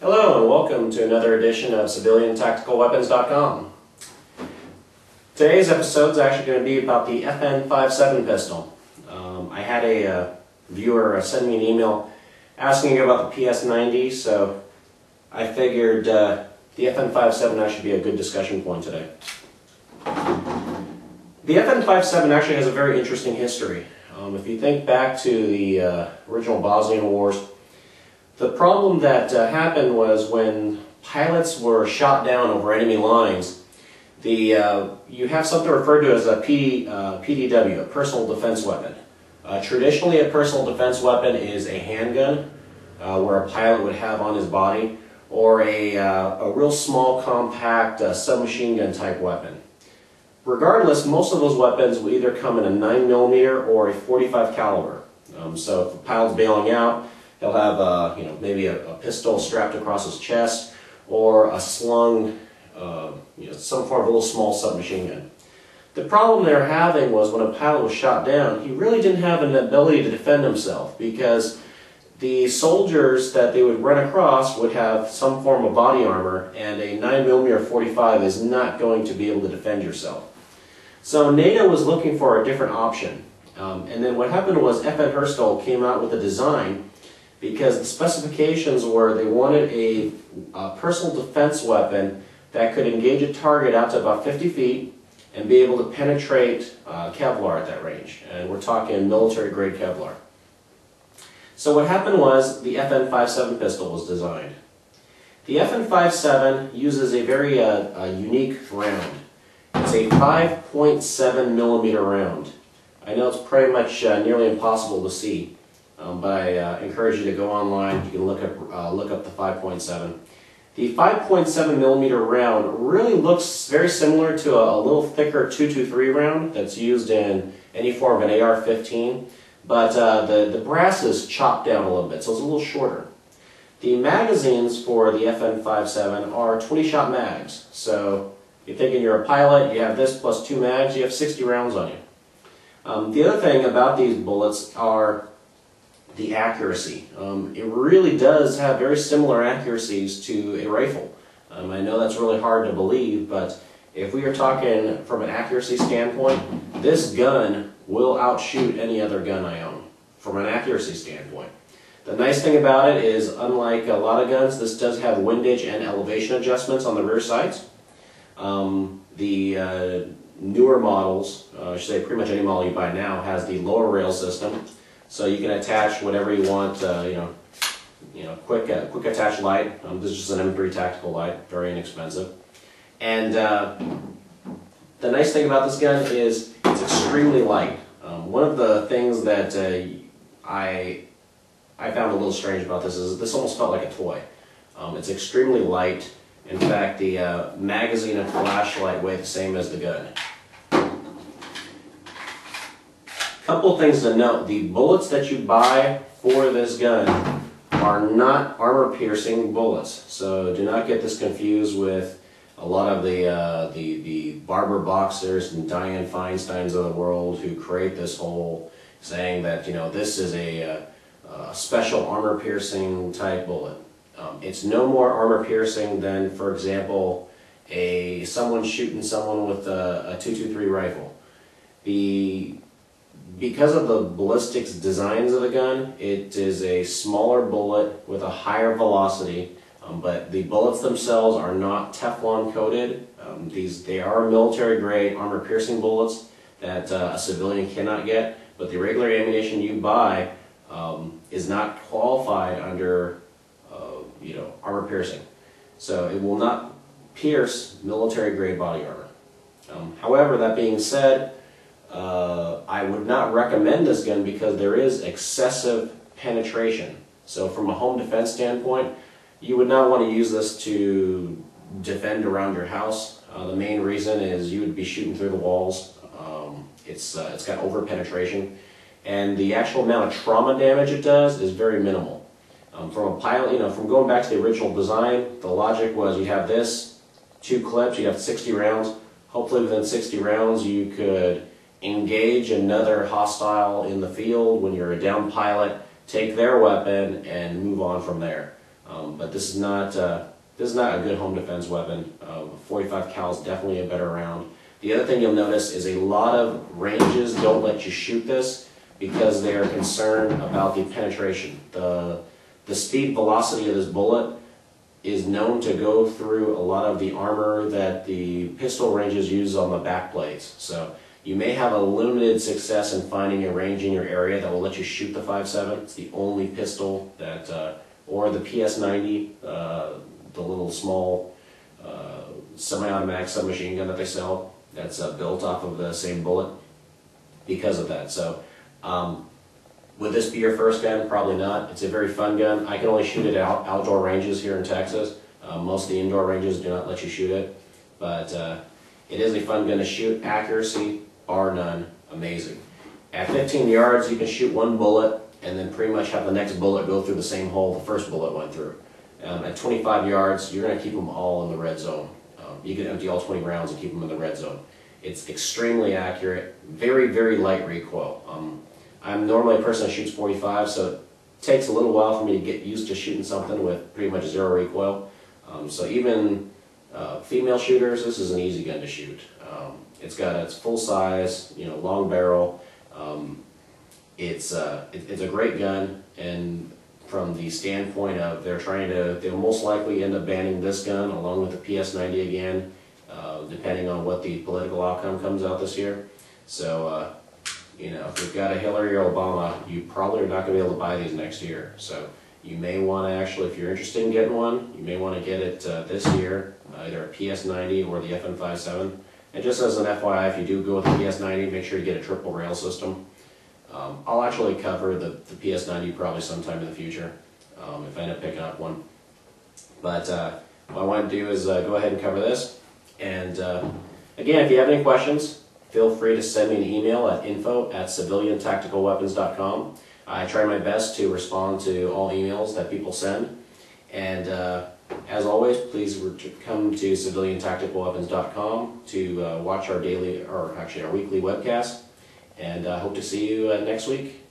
Hello and welcome to another edition of CivilianTacticalWeapons.com. Today's episode is actually going to be about the FN57 pistol. I had a viewer send me an email asking about the PS90, so I figured the FN57 actually be a good discussion point today. The FN57 actually has a very interesting history. If you think back to the original Bosnian Wars, the problem that happened was when pilots were shot down over enemy lines, you have something referred to as a PDW, a personal defense weapon. Traditionally, a personal defense weapon is a handgun, where a pilot would have on his body, or a real small, compact submachine gun type weapon. Regardless, most of those weapons will either come in a 9mm or a .45 caliber. So if a pilot's bailing out, he'll have maybe a pistol strapped across his chest, or a slung, some form of a little small submachine gun. The problem they were having was when a pilot was shot down, he really didn't have an ability to defend himself, because the soldiers that they would run across would have some form of body armor, and a 9mm or .45 is not going to be able to defend yourself. So NATO was looking for a different option. And then what happened was FN Herstal came out with a design, because the specifications were they wanted a personal defense weapon that could engage a target out to about 50 feet and be able to penetrate Kevlar at that range. And we're talking military-grade Kevlar. So what happened was the FN57 pistol was designed. The FN57 uses a very unique round. It's a 5.7mm round. I know it's pretty much nearly impossible to see, but I encourage you to go online. You can look up the 5.7. The 5.7mm round really looks very similar to a little thicker .223 round that's used in any form of an AR-15, but the brass is chopped down a little bit, so it's a little shorter. The magazines for the FN57 are 20-shot mags, so you're thinking you're a pilot, you have this plus 2 mags, you have 60 rounds on you. The other thing about these bullets are the accuracy. It really does have very similar accuracies to a rifle. I know that's really hard to believe, but if we are talking from an accuracy standpoint, this gun will outshoot any other gun I own from an accuracy standpoint. The nice thing about it is, unlike a lot of guns, this does have windage and elevation adjustments on the rear sights. The newer models, I should say pretty much any model you buy now, has the lower rail system, so you can attach whatever you want. Quick attach light. This is just an M3 tactical light, very inexpensive. And the nice thing about this gun is it's extremely light. One of the things that I found a little strange about this is this almost felt like a toy. It's extremely light. In fact, the magazine and flashlight weigh the same as the gun. Couple things to note: the bullets that you buy for this gun are not armor-piercing bullets, so do not get this confused with a lot of the Barber Boxers and Dianne Feinsteins of the world who create this whole saying that this is a special armor-piercing type bullet. It's no more armor-piercing than, for example, someone shooting someone with a .223 rifle. Because of the ballistics designs of the gun, it is a smaller bullet with a higher velocity, but the bullets themselves are not Teflon coated. They are military-grade armor-piercing bullets that a civilian cannot get, but the regular ammunition you buy is not qualified under armor piercing. So it will not pierce military-grade body armor. However, that being said, I would not recommend this gun because there is excessive penetration. So from a home defense standpoint, you would not want to use this to defend around your house. The main reason is you would be shooting through the walls. It's got over penetration, and the actual amount of trauma damage it does is very minimal. From a pilot, from going back to the original design, the logic was you have this, 2 clips, you have 60 rounds. Hopefully within 60 rounds you could engage another hostile in the field when you're a down pilot, take their weapon, and move on from there. But this is not a good home defense weapon. 45 cal is definitely a better round. The other thing you'll notice is a lot of ranges don't let you shoot this because they are concerned about the penetration. The speed velocity of this bullet is known to go through a lot of the armor that the pistol ranges use on the back plates. So you may have a limited success in finding a range in your area that will let you shoot the 5.7. It's the only pistol that, or the PS90, the little small semi-automatic submachine gun that they sell, that's built off of the same bullet because of that. So would this be your first gun? Probably not. It's a very fun gun. I can only shoot it at outdoor ranges here in Texas. Most of the indoor ranges do not let you shoot it, but it is a fun gun to shoot. Accuracy, bar none, amazing. At 15 yards, you can shoot one bullet and then pretty much have the next bullet go through the same hole the first bullet went through. At 25 yards, you're going to keep them all in the red zone. You can empty all 20 rounds and keep them in the red zone. It's extremely accurate, very, very light recoil. I'm normally a person that shoots 45, so it takes a little while for me to get used to shooting something with pretty much zero recoil. So even female shooters, this is an easy gun to shoot. It's got its full size, long barrel. It's a great gun, and from the standpoint of they'll most likely end up banning this gun along with the PS90 again, depending on what the political outcome comes out this year. So, if you've got a Hillary or Obama, you probably are not going to be able to buy these next year. So you may want to actually, if you're interested in getting one, you may want to get it this year, either a PS90 or the FN57. And just as an FYI, if you do go with the PS90, make sure you get a triple rail system. I'll actually cover the PS90 probably sometime in the future, if I end up picking up one. But what I want to do is go ahead and cover this. And again, if you have any questions, feel free to send me an email at info@civiliantacticalweapons.com. I try my best to respond to all emails that people send. And as always, please come to civiliantacticalweapons.com to watch our weekly webcast. And I hope to see you next week.